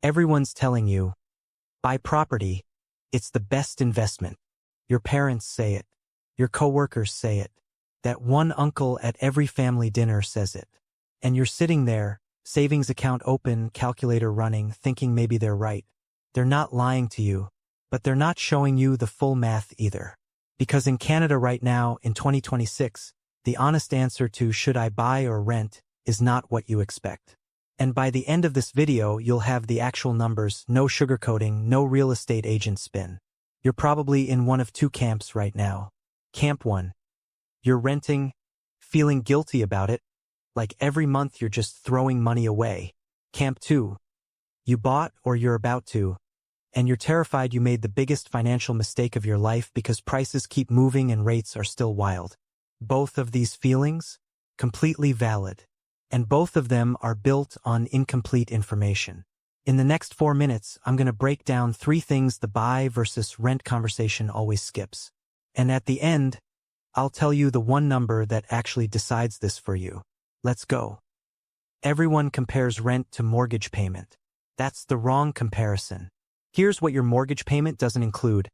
Everyone's telling you, buy property, it's the best investment. Your parents say it. Your coworkers say it. That one uncle at every family dinner says it. And you're sitting there, savings account open, calculator running, thinking maybe they're right. They're not lying to you, but they're not showing you the full math either. Because in Canada right now, in 2026, the honest answer to should I buy or rent is not what you expect. And by the end of this video, you'll have the actual numbers, no sugarcoating, no real estate agent spin. You're probably in one of two camps right now. Camp 1. You're renting, feeling guilty about it, like every month you're just throwing money away. Camp 2. You bought or you're about to, and you're terrified you made the biggest financial mistake of your life because prices keep moving and rates are still wild. Both of these feelings, completely valid. And both of them are built on incomplete information. In the next 4 minutes, I'm going to break down 3 things the buy versus rent conversation always skips. And at the end, I'll tell you the one number that actually decides this for you. Let's go. Everyone compares rent to mortgage payment. That's the wrong comparison. Here's what your mortgage payment doesn't include: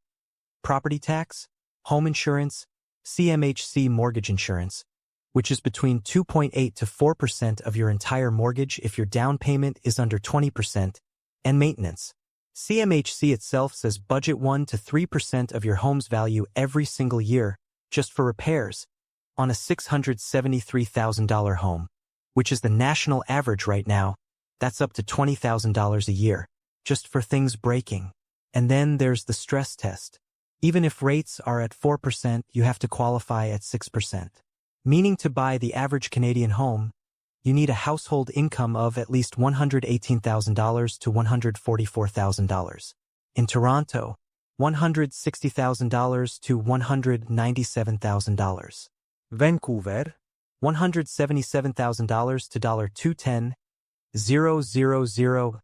property tax, home insurance, CMHC mortgage insurance, which is between 2.8 to 4% of your entire mortgage if your down payment is under 20%, and maintenance. CMHC itself says budget 1 to 3% of your home's value every single year, just for repairs, on a $673,000 home, which is the national average right now. That's up to $20,000 a year, just for things breaking. And then there's the stress test. Even if rates are at 4%, you have to qualify at 6%. Meaning to buy the average Canadian home, you need a household income of at least $118,000 to $144,000. In Toronto, $160,000 to $197,000. Vancouver, $177,000 to $210,000.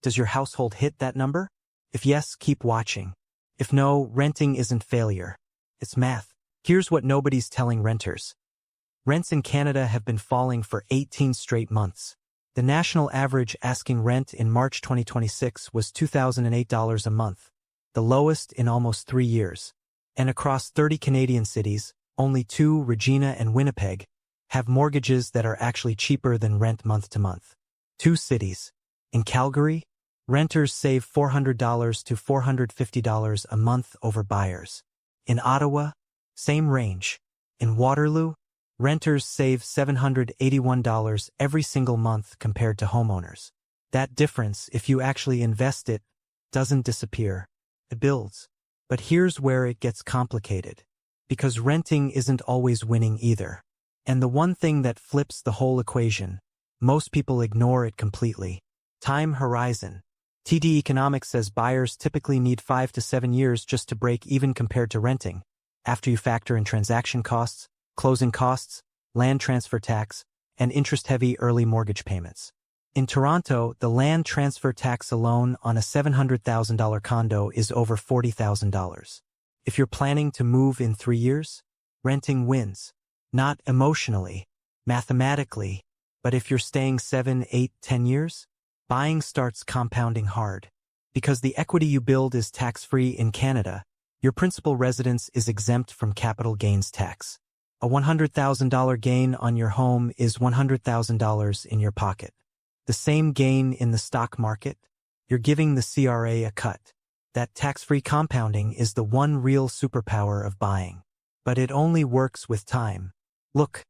Does your household hit that number? If yes, keep watching. If no, renting isn't failure. It's math. Here's what nobody's telling renters. Rents in Canada have been falling for 18 straight months. The national average asking rent in March 2026 was $2,008 a month, the lowest in almost 3 years. And across 30 Canadian cities, only 2, Regina and Winnipeg, have mortgages that are actually cheaper than rent month to month. 2 cities. In Calgary, renters save $400 to $450 a month over buyers. In Ottawa, same range. In Waterloo, renters save $781 every single month compared to homeowners. That difference, if you actually invest it, doesn't disappear. It builds. But here's where it gets complicated. Because renting isn't always winning either. And the one thing that flips the whole equation, most people ignore it completely. Time horizon. TD Economics says buyers typically need 5 to 7 years just to break even compared to renting, after you factor in transaction costs, closing costs, land transfer tax, and interest-heavy early mortgage payments. In Toronto, the land transfer tax alone on a $700,000 condo is over $40,000. If you're planning to move in 3 years, renting wins. Not emotionally, mathematically, but if you're staying 7, 8, 10 years, buying starts compounding hard. Because the equity you build is tax-free in Canada, your principal residence is exempt from capital gains tax. A $100,000 gain on your home is $100,000 in your pocket. The same gain in the stock market, you're giving the CRA a cut. That tax-free compounding is the one real superpower of buying. But it only works with time. Look,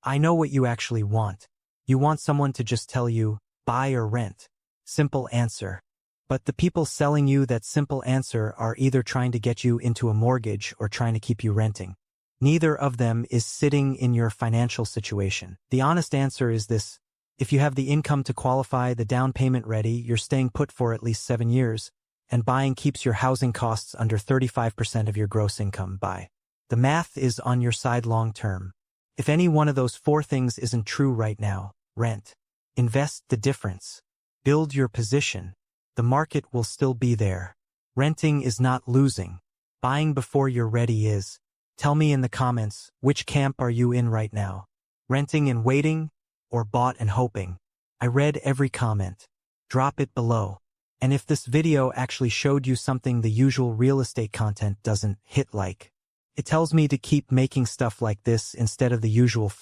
I know what you actually want. You want someone to just tell you, buy or rent. Simple answer. But the people selling you that simple answer are either trying to get you into a mortgage or trying to keep you renting. Neither of them is sitting in your financial situation. The honest answer is this. If you have the income to qualify, the down payment ready, you're staying put for at least 7 years, and buying keeps your housing costs under 35% of your gross income. Buy. The math is on your side long term. If any one of those 4 things isn't true right now, rent. Invest the difference. Build your position. The market will still be there. Renting is not losing. Buying before you're ready is. Tell me in the comments, which camp are you in right now? Renting and waiting, or bought and hoping? I read every comment. Drop it below. And if this video actually showed you something the usual real estate content doesn't, hit like. It tells me to keep making stuff like this instead of the usual fluff.